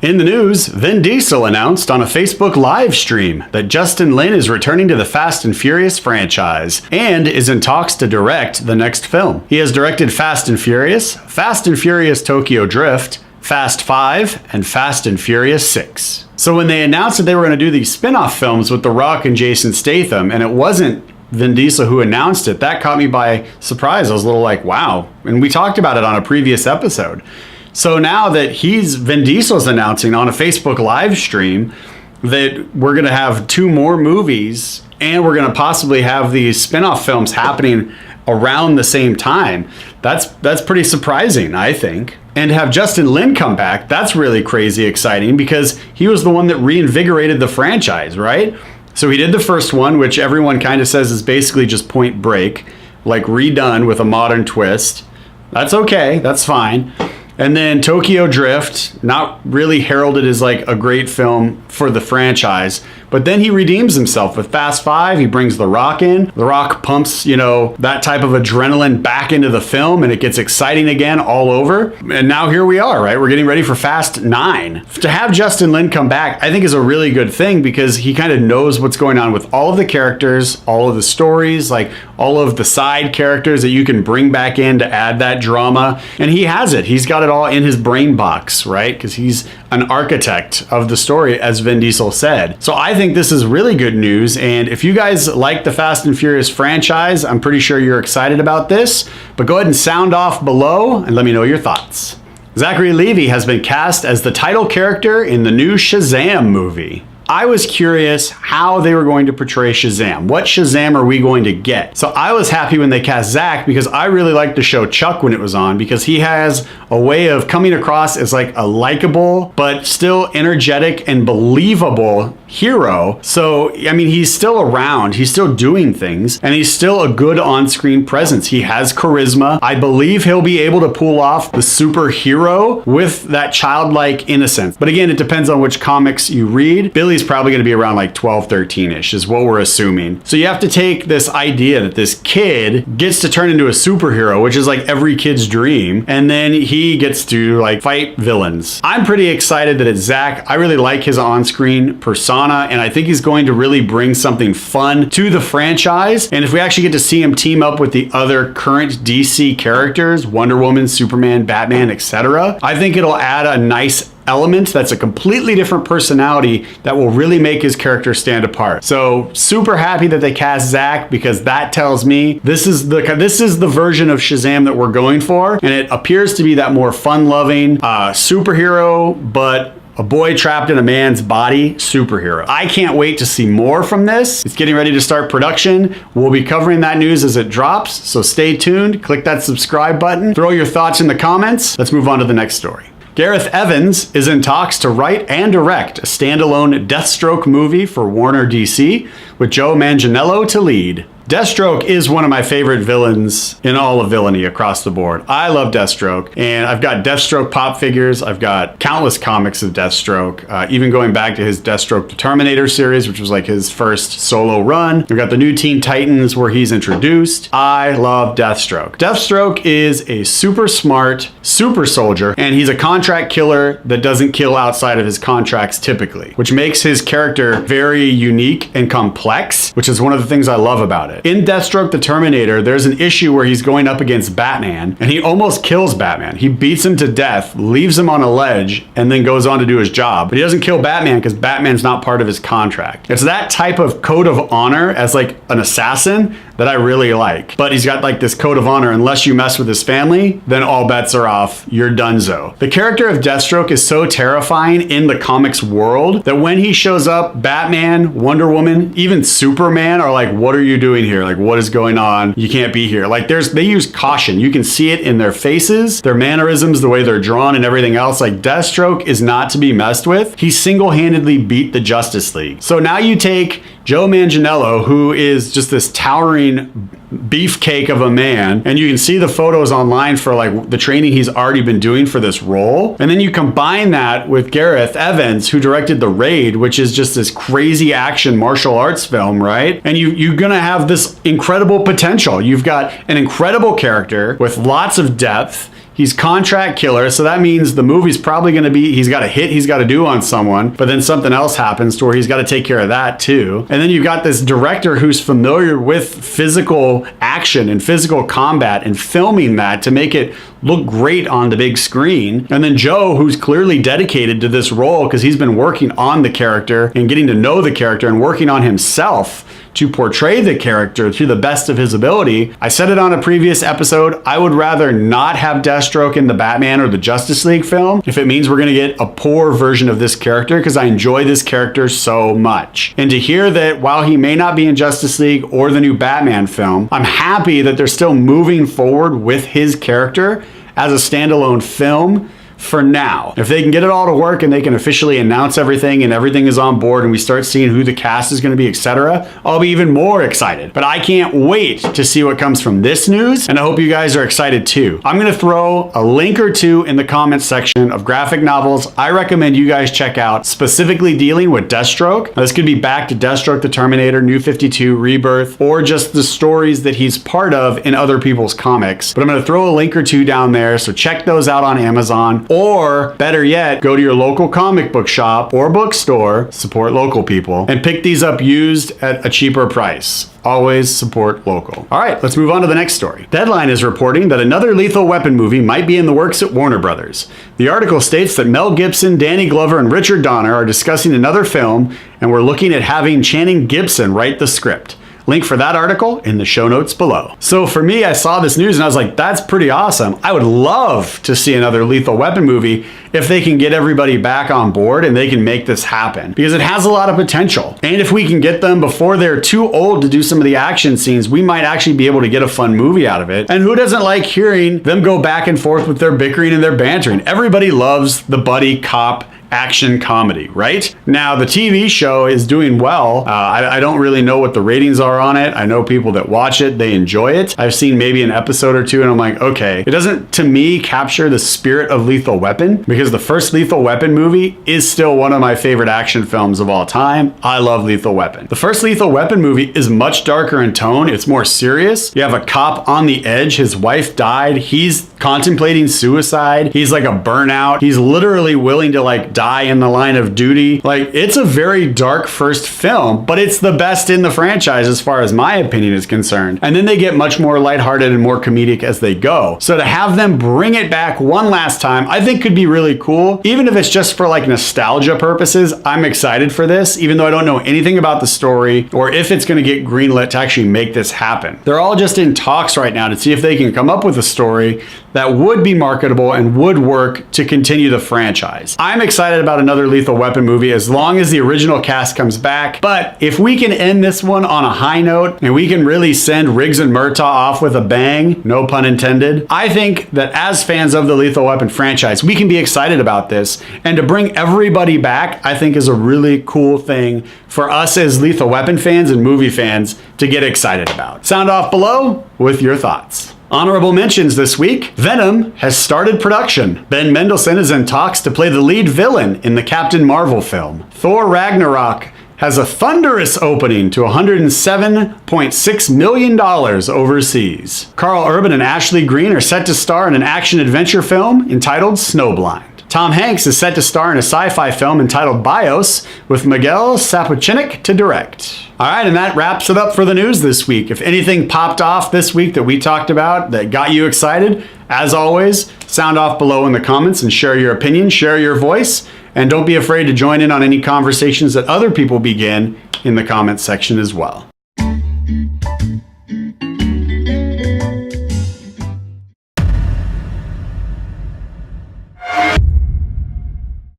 In the news, Vin Diesel announced on a Facebook live stream that Justin Lin is returning to the Fast and Furious franchise and is in talks to direct the next film. He has directed Fast and Furious Tokyo Drift, Fast 5, and Fast and Furious 6. So when they announced that they were going to do these spin-off films with The Rock and Jason Statham, and it wasn't Vin Diesel who announced it, that caught me by surprise. I was a little like, wow. And we talked about it on a previous episode. So now that Vin Diesel's announcing on a Facebook live stream that we're going to have 2 more movies and we're going to possibly have these spin-off films happening around the same time, that's pretty surprising, I think. And to have Justin Lin come back, that's really crazy exciting because he was the one that reinvigorated the franchise, right? So he did the first one, which everyone kind of says is basically just Point Break, like redone with a modern twist. That's okay, that's fine. And then Tokyo Drift, not really heralded as like a great film for the franchise, but then he redeems himself with Fast 5. He brings The Rock in. The Rock pumps, that type of adrenaline back into the film and it gets exciting again all over. And now here we are, right? We're getting ready for Fast 9. To have Justin Lin come back, I think is a really good thing because he kind of knows what's going on with all of the characters, all of the stories, like all of the side characters that you can bring back in to add that drama. And he has it. He's got it all in his brain box, right? Because he's an architect of the story, as Vin Diesel said. So I think this is really good news. And if you guys like the Fast and Furious franchise, I'm pretty sure you're excited about this. But go ahead and sound off below and let me know your thoughts. Zachary Levi has been cast as the title character in the new SHAZAM movie. I was curious how they were going to portray Shazam. What Shazam are we going to get? So I was happy when they cast Zach because I really liked the show Chuck when it was on because he has a way of coming across as like a likable but still energetic and believable hero. So, I mean, he's still around, he's still doing things, and he's still a good on-screen presence. He has charisma. I believe he'll be able to pull off the superhero with that childlike innocence. But again, it depends on which comics you read. Billy's probably going to be around like 12, 13-ish is what we're assuming. So you have to take this idea that this kid gets to turn into a superhero, which is like every kid's dream, and then he gets to like fight villains. I'm pretty excited that it's Zach. I really like his on-screen persona, and I think he's going to really bring something fun to the franchise. And if we actually get to see him team up with the other current DC characters, Wonder Woman, Superman, Batman, etc., I think it'll add a nice element that's a completely different personality that will really make his character stand apart. So super happy that they cast Zach because that tells me this is the version of Shazam that we're going for, and it appears to be that more fun-loving superhero, but a boy trapped in a man's body superhero. I can't wait to see more from this. It's getting ready to start production. We'll be covering that news as it drops, so stay tuned. Click that subscribe button. Throw your thoughts in the comments. Let's move on to the next story. Gareth Evans is in talks to write and direct a standalone Deathstroke movie for Warner DC with Joe Manganiello to lead. Deathstroke is one of my favorite villains in all of villainy across the board. I love Deathstroke, and I've got Deathstroke pop figures. I've got countless comics of Deathstroke, even going back to his Deathstroke the Terminator series, which was like his first solo run. We've got the new Teen Titans where he's introduced. I love Deathstroke. Deathstroke is a super smart super soldier, and he's a contract killer that doesn't kill outside of his contracts typically, which makes his character very unique and complex, which is one of the things I love about it. In Deathstroke the Terminator, there's an issue where he's going up against Batman and he almost kills Batman. He beats him to death, leaves him on a ledge, and then goes on to do his job. But he doesn't kill Batman because Batman's not part of his contract. It's that type of code of honor as like an assassin that I really like. But he's got like this code of honor, unless you mess with his family, then all bets are off. You're donezo. The character of Deathstroke is so terrifying in the comics world that when he shows up, Batman, Wonder Woman, even Superman are like, what are you doing here? Like, what is going on? You can't be here. Like, they use caution. You can see it in their faces, their mannerisms, the way they're drawn and everything else. Like, Deathstroke is not to be messed with. He single-handedly beat the Justice League. So now you take Joe Manganiello, who is just this towering beefcake of a man, and you can see the photos online for like the training he's already been doing for this role. And then you combine that with Gareth Evans, who directed The Raid, which is just this crazy action martial arts film, right? And you're gonna have this incredible potential. You've got an incredible character with lots of depth. He's contract killer, so that means the movie's probably going to be, he's got a hit he's got to do on someone, but then something else happens to where he's got to take care of that too. And then you've got this director who's familiar with physical action and physical combat and filming that to make it look great on the big screen. And then Joe, who's clearly dedicated to this role because he's been working on the character and getting to know the character and working on himself to portray the character to the best of his ability. I said it on a previous episode, I would rather not have Deathstroke in the Batman or the Justice League film if it means we're gonna get a poor version of this character, because I enjoy this character so much. And to hear that while he may not be in Justice League or the new Batman film, I'm happy that they're still moving forward with his character as a standalone film for now. If they can get it all to work and they can officially announce everything and everything is on board and we start seeing who the cast is going to be, etc., I'll be even more excited. But I can't wait to see what comes from this news, and I hope you guys are excited too. I'm going to throw a link or two in the comments section of graphic novels I recommend you guys check out, specifically dealing with Deathstroke. Now, this could be back to Deathstroke the Terminator, New 52, Rebirth, or just the stories that he's part of in other people's comics. But I'm going to throw a link or two down there, so check those out on Amazon. Or better yet, go to your local comic book shop or bookstore, support local people, and pick these up used at a cheaper price. Always support local. All right, let's move on to the next story. Deadline is reporting that another Lethal Weapon movie might be in the works at Warner Brothers. The article states that Mel Gibson, Danny Glover, and Richard Donner are discussing another film, and we're looking at having Channing Gibson write the script. Link for that article in the show notes below. So for me, I saw this news and I was like, that's pretty awesome. I would love to see another Lethal Weapon movie if they can get everybody back on board and they can make this happen, because it has a lot of potential. And if we can get them before they're too old to do some of the action scenes, we might actually be able to get a fun movie out of it. And who doesn't like hearing them go back and forth with their bickering and their bantering? Everybody loves the buddy cop action comedy, right? Now, the TV show is doing well. I don't really know what the ratings are on it. I know people that watch it, they enjoy it. I've seen maybe an episode or two and I'm like, okay, it doesn't, to me, capture the spirit of Lethal Weapon, because the first Lethal Weapon movie is still one of my favorite action films of all time. I love Lethal Weapon. The first Lethal Weapon movie is much darker in tone. It's more serious. You have a cop on the edge. His wife died. He's contemplating suicide. He's like a burnout. He's literally willing to like die in the line of duty. Like, it's a very dark first film, but it's the best in the franchise as far as my opinion is concerned. And then they get much more lighthearted and more comedic as they go. So to have them bring it back one last time, I think could be really cool. Even if it's just for like nostalgia purposes, I'm excited for this, even though I don't know anything about the story or if it's going to get greenlit to actually make this happen. They're all just in talks right now to see if they can come up with a story that would be marketable and would work to continue the franchise. I'm excited about another Lethal Weapon movie as long as the original cast comes back. But if we can end this one on a high note and we can really send Riggs and Murtaugh off with a bang, no pun intended, I think that as fans of the Lethal Weapon franchise, we can be excited about this. And to bring everybody back, I think is a really cool thing for us as Lethal Weapon fans and movie fans to get excited about. Sound off below with your thoughts. Honorable mentions this week. Venom has started production. Ben Mendelsohn is in talks to play the lead villain in the Captain Marvel film. Thor Ragnarok has a thunderous opening to $107.6 million overseas. Carl Urban and Ashley Greene are set to star in an action-adventure film entitled Snowblind. Tom Hanks is set to star in a sci-fi film entitled BIOS with Miguel Sapochnik to direct. All right, and that wraps it up for the news this week. If anything popped off this week that we talked about that got you excited, as always, sound off below in the comments and share your opinion, share your voice, and don't be afraid to join in on any conversations that other people begin in the comments section as well.